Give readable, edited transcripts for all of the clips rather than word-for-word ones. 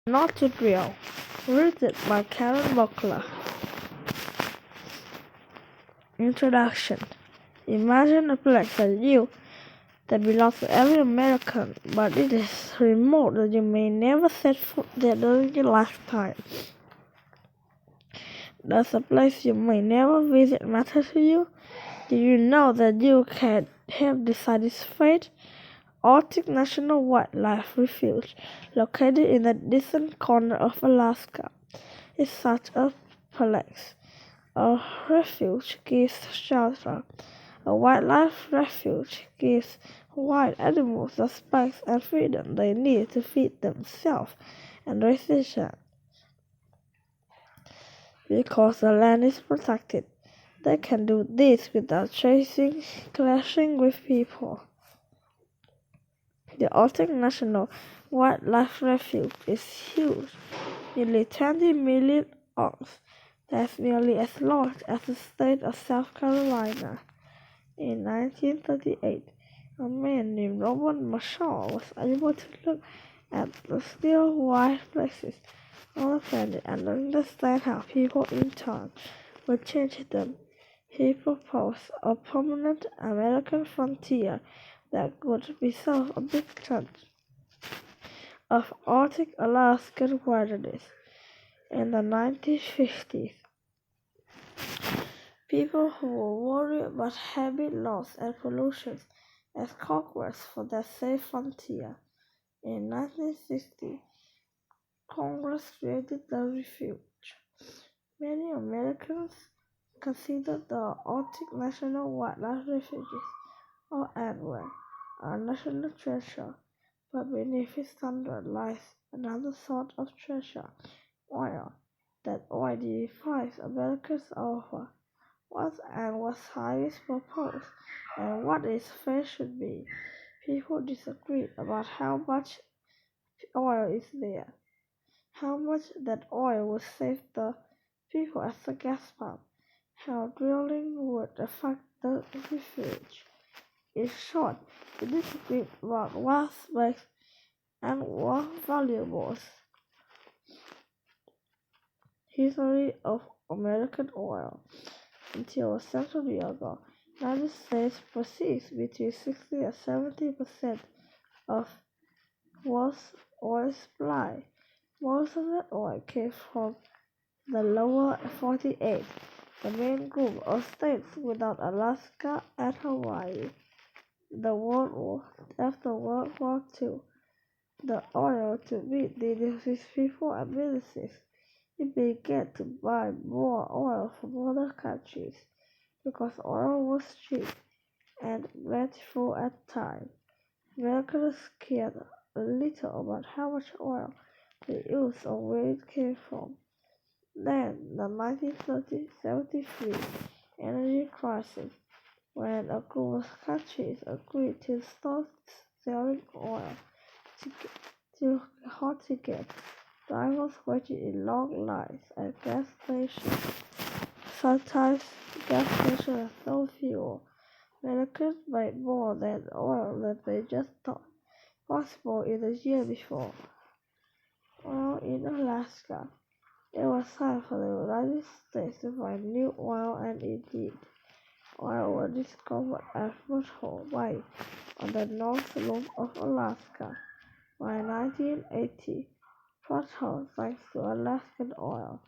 Not to Drill, written by Karen Buckler. Introduction. Imagine a place that belongs to every American, but it is remote that you may never set foot there during your lifetime. Does a place you may never visit matter to you? Do you know that you can help decide its fate? Arctic National Wildlife Refuge, located in the distant corner of Alaska, is such a place. A refuge gives shelter. A wildlife refuge gives wild animals the space and freedom they need to feed themselves and raise their young. Because the land is protected, they can do this without clashing with people. The Arctic National Wildlife Refuge is huge, nearly 20 million acres. That's nearly as large as the state of South Carolina. In 1938, a man named Robert Marshall was able to look at the still wild places on the planet and understand how people in time would change them. He proposed a permanent American frontier that could preserve a big chunk of Arctic Alaskan wilderness. In the 1950s, people who were worried about habitat loss and pollution asked Congress for that safe frontier. In 1960, Congress created the refuge. Many Americans consider the Arctic National Wildlife Refuges, or ANWR, a national treasure, but beneath its thunder lies another sort of treasure, oil. That oil defies America's offer. What ANWR's highest purpose and what its fate should be. People disagree about how much oil is there, how much that oil would save the people at the gas pump, how drilling would affect the refuge. In short, we disagree about what makes and what valuables. History of American oil. Until a century ago, the United States possessed between 60 and 70% of world's oil supply. Most of the oil came from the lower 48, the main group of states without Alaska and Hawaii. After World War II, the oil to meet the needs of people and businesses. It began to buy more oil from other countries because oil was cheap and plentiful at the time. Americans cared little about how much oil they used or where it came from. Then, the 1973 energy crisis, when a group of countries agreed to stop selling oil to hard to get. Drivers waited in long lines at gas stations. Sometimes gas stations had no fuel. Americans made more than oil than they just thought possible in the year before. Oil in Alaska. It was time for the United States to find new oil, and it did. Oil was discovered at Foothold Bay on the north slope of Alaska. By 1980, Foothold, thanks to Alaskan oil,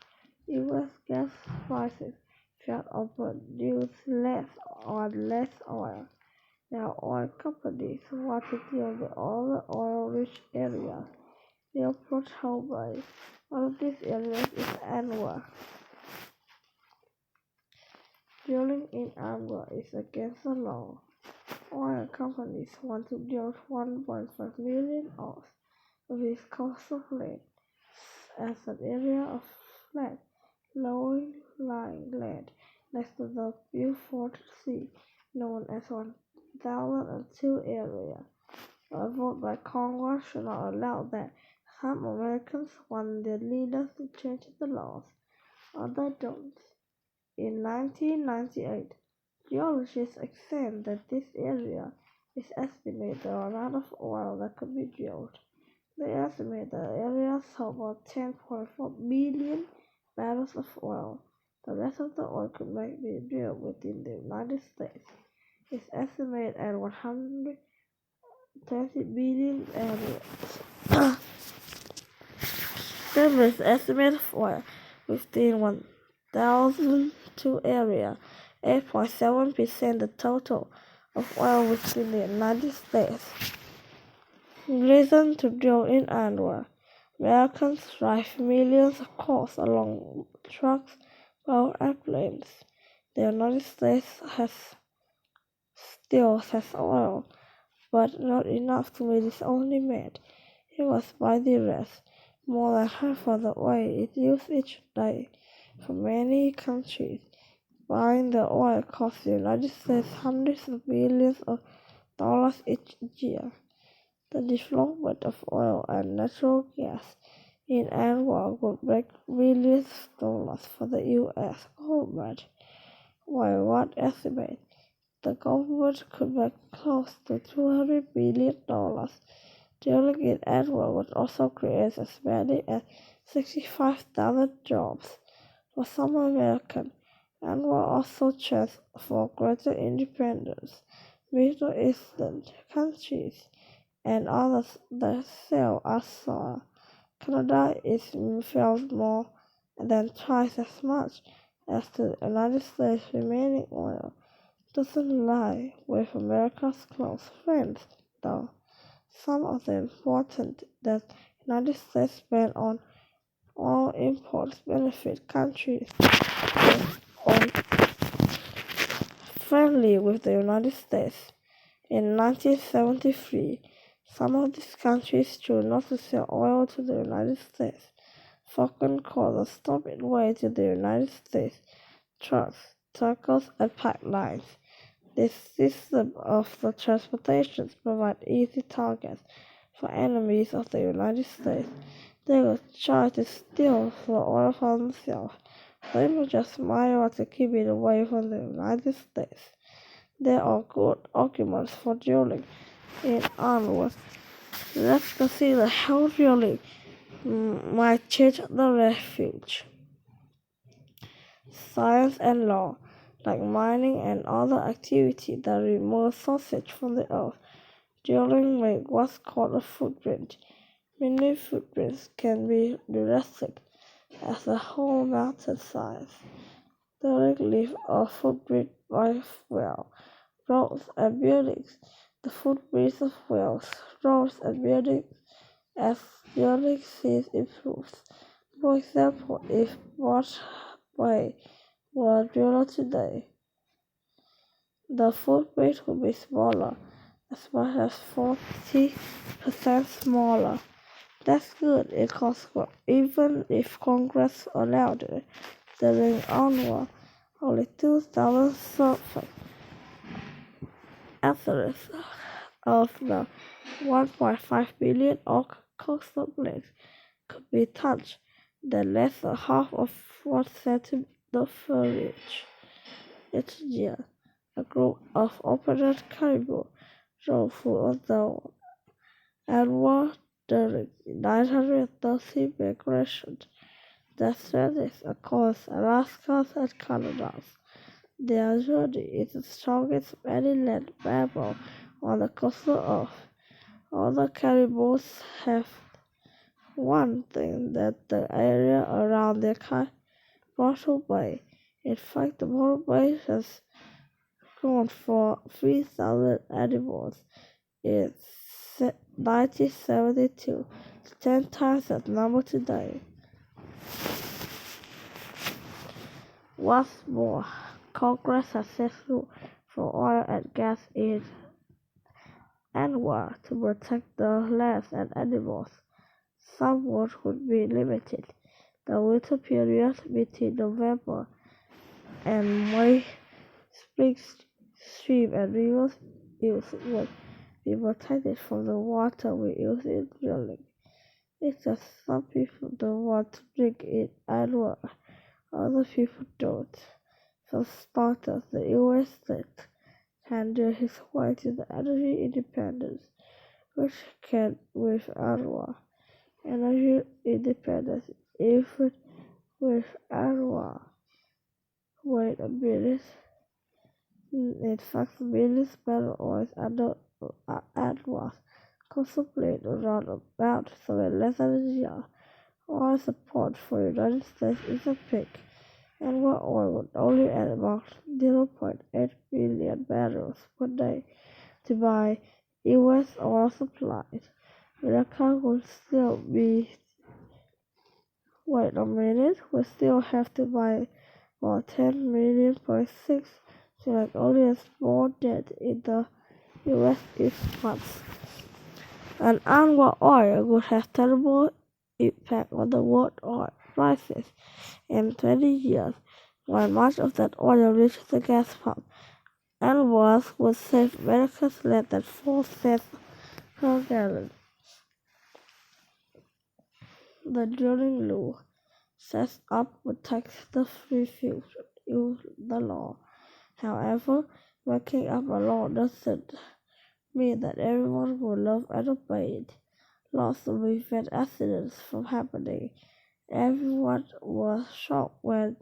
U.S. gas prices fell or produced less and less oil. Now oil companies want to deal with all the oil-rich areas near Foothold Bay. One of these areas is ANWR. Drilling in ANWR is against the law. Oil companies want to drill 1.5 million acres of its coastal plain as an area of flat, low-lying land next to the Beaufort Sea, known as 1002 area. A vote by Congress should not allow that. Some Americans want their leaders to change the laws, others don't. In 1998, geologists examined that this area is estimated the amount of oil that could be drilled. They estimate the area saw about 10.4 billion barrels of oil. The rest of the oil could be drilled within the United States. It's estimated at 130 billion barrels. There is estimate of oil within 1,002 area, 8.7% the total of oil within the United States. Reason to drill in Anwar. Americans drive millions of cars along trucks, power airplanes. The United States still has oil, but not enough to meet its own demand. It was by the rest, more than half of the oil is used each day. For many countries, buying the oil costs the United States hundreds of billions of dollars each year. The development of oil and natural gas in Anwar would make billions of dollars for the U.S. government, while one estimate the government could make close to $200 billion. Drilling in Anwar would also create as many as 65,000 jobs for some Americans. Anwar also chance for greater independence. Middle Eastern countries and others that sell as Canada is filled more than twice as much as the United States. Remaining oil doesn't lie with America's close friends, though. Some of the important that the United States spend on oil imports benefit countries on friendly with the United States. In 1973, some of these countries chose not to sell oil to the United States. Falcon caused a stop in way to the United States trucks, tankers, and pipelines. This system of the transportation provides easy targets for enemies of the United States. They will try to steal the oil for themselves. They will just mile to keep it away from the United States. There are good arguments for drilling in Anwar. Let's consider how drilling might change the refuge. Science and law, like mining and other activities that remove sausage from the earth, drilling makes what's called a footprint. Many footprints can be directed as a whole mountain size. Drilling leaves a footprint by well. Roads and buildings. The footprints of wells, roads and buildings as building size improves. For example, if Broadway were drilled today, the footprint would be smaller, as much as 40% smaller. That's good, even if Congress allowed it. During onward, only 2,000 surface acres of the 1.5 billion coastal plains could be touched, then less than half of 1 centimeter foliage. Each year, a group of opponent caribou drove through the annual during 930 migration that stretches across Alaska and Canada. Their journey is the strongest of any land mammal on the coastal earth. All the caribous have one thing that the area around their Bottle Bay. In fact, the Bottle Bay has grown for 3,000 animals in 1972, 10 times that number today. What's more, Congress has set rules for oil and gas in Anwar to protect the land and animals. Some work would be limited. The winter period between November and May, spring stream and rivers use would be protected from the water we use in drilling. It's just some people don't want to drink in Anwar. Other people don't. For starters, the U.S. state can do his way to the energy independence, which can with Anwar. energy independence even with Anwar. Wait a minute. In fact, millions better oils under Anwar contemplate around about 7 less than a year. Oil support for the United States is a peak. Annual oil would only add about 0.8 million barrels per day to buy U.S. oil supplies. America would still be, wait a minute, we still have to buy about 10 million point 6 to make only a small dent in the U.S. each month. An annual oil would have terrible impact on the world oil prices in 20 years. While much of that oil reaches the gas pump, and would save Americans less than 4 cents per gallon. The drilling law sets up would tax the refuse in the law. However, making up a law doesn't mean that everyone will love and obey it. Laws will prevent accidents from happening. Everyone was shocked when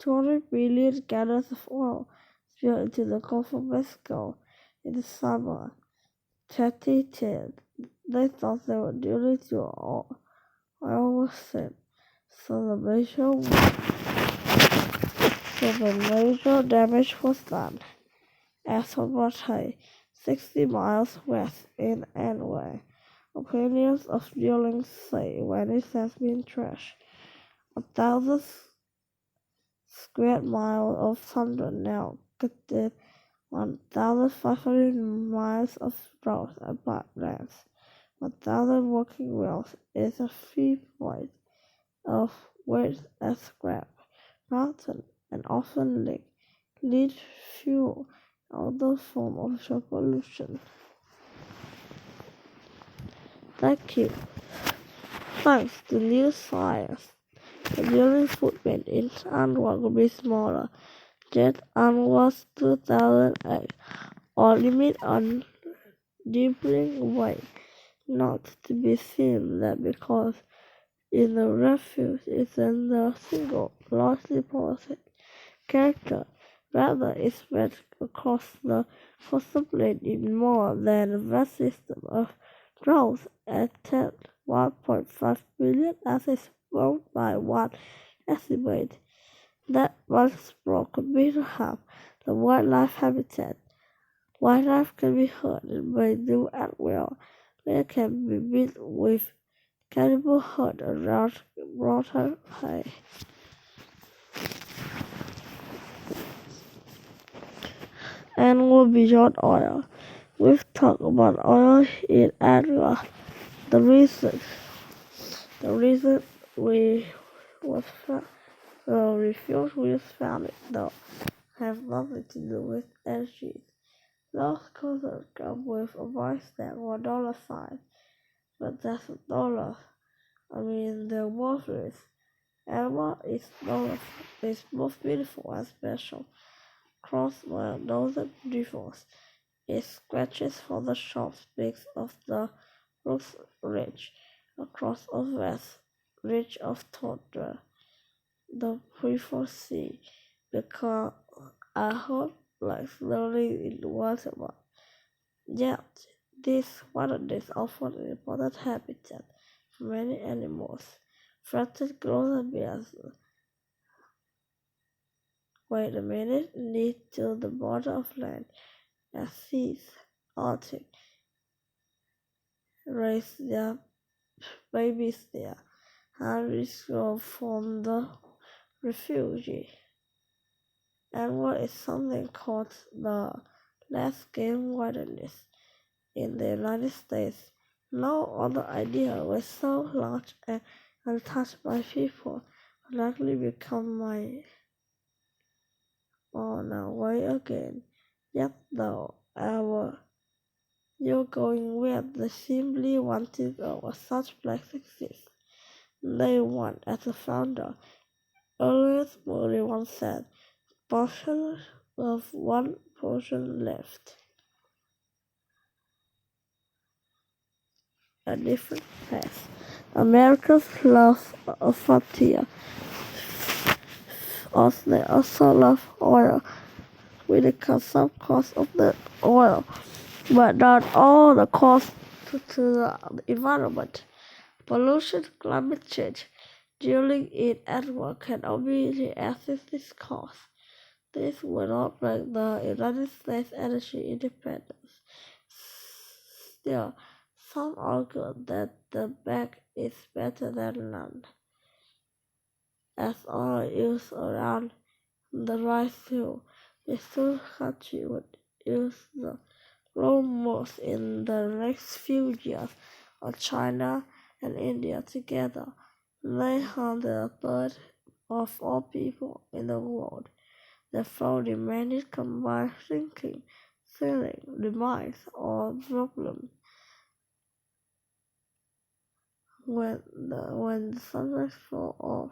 200 billion gallons of oil spilled into the Gulf of Mexico in the summer 2010. They thought they were due to oil was sent, so the major damage was done. As for Marseille, 60 miles west in Anway, opinions of drilling say when it has been trashed. 1,000 square miles of thunder now contain 1,500 miles of roads and pipelines. 1,000 working wells is a 3 point of waste and scrap, mountain, and often lead fuel, other form of show pollution. Thank you. Thanks to new science, the drilling footprint in Anwar will be smaller. Jet Anwar's 2008 or limit on deepening way, not to be seen that because in the refuge is in the single large deposit character, rather it spread across the coastal plain in more than a vast system of draws at 1.5 billion as exposed by one estimate. That once broke could be to have the wildlife habitat. Wildlife can be herded by new and well. They can be built with cannibal herd around broader hay. Animal beyond oil. We've talked about oil in animal. The reason we was refuse we found it though have nothing to do with energy. Those colors come with a price tag or dollar sign, but that's a dollar. I mean the water is animal is most beautiful and special. Cross my nose and divorce. It scratches for the sharp peaks of the Brooks Ridge, across a vast ridge of tundra, the Prefer Sea, because I hope like slowly in the water. Yet, this wilderness offers an important habitat for many animals. Threatened grows bears. Wait a minute, lead to the border of land as seas, Arctic, raise their babies there. Hundreds grow from the refugee. And what is something called the last game wilderness in the United States. No other idea was so large and untouched by people would likely become my on our way again. Yet though you're going where they simply want to go where such places exist. They want as a founder. Earlier morning once said, portion of one portion left. A different path. Americans love a frontier. They also love oil. We cut some cost of the oil, but not all the cost to the environment. Pollution, climate change, drilling in animal can immediately assist this cost. This will not break the United States energy independence. Still, some argue that the back is better than none, as oil use around the rise too. The two countries would use the grow most in the next few years are China and India together. They handle a third of all people in the world. Therefore, demanding combined thinking, feeling, demise, or problem when the subjects fall off.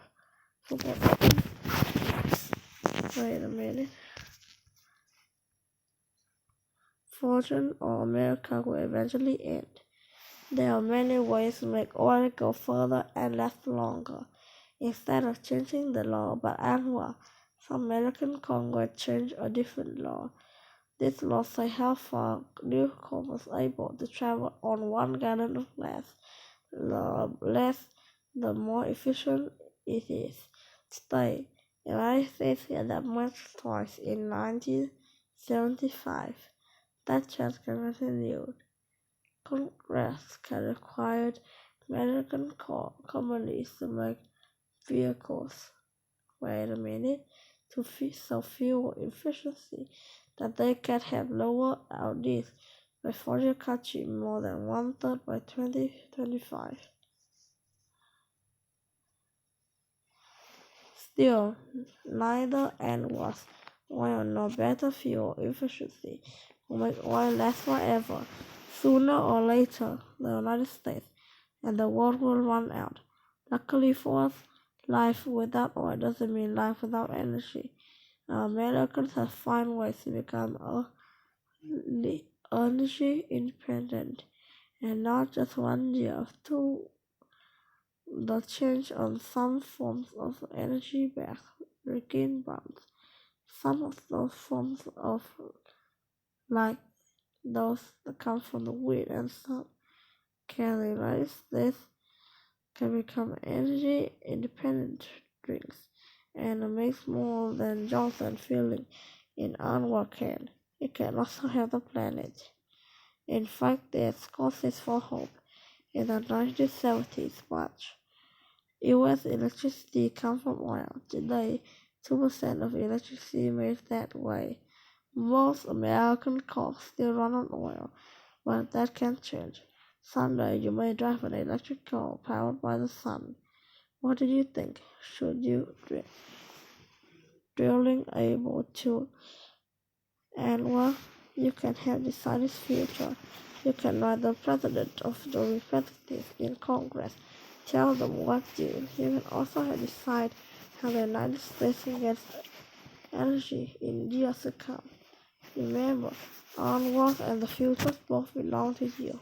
Wait a minute. Fortune or America will eventually end. There are many ways to make oil go further and last longer. Instead of changing the law by annual, some American Congress changed a different law. This law says how far newcomers are able to travel on 1 gallon of gas. The less, the more efficient it is. Today, the United States had that much twice in 1975. That change can continue. Congress can require American companies to make vehicles. Wait a minute. So fuel efficiency that they can have lower outputs before you country more than 1/3 by 2025. Still, neither end was oil nor better fuel efficiency will make oil last forever. Sooner or later, the United States and the world will run out. Luckily for us, life without oil doesn't mean life without energy. Now, Americans have found ways to become energy independent, and not just 1 year, two. The change on some forms of energy back regain bonds. Some of those forms of like those that come from the wind and sun can realize this can become energy independent drinks and makes more than Johnson feeling in onward can. It can also help the planet. In fact, there's causes for hope. In the 1970s March, U.S. electricity comes from oil. Today, 2% of electricity made that way. Most American cars still run on oil, but that can change. Someday you may drive an electric car powered by the sun. What do you think? Should you drilling able to and well, you can help decide its future. You can write the president of the representatives in Congress. Tell them what to do. You can also help decide how the United States gets energy in years to come. Remember, our world and the future both belong to you.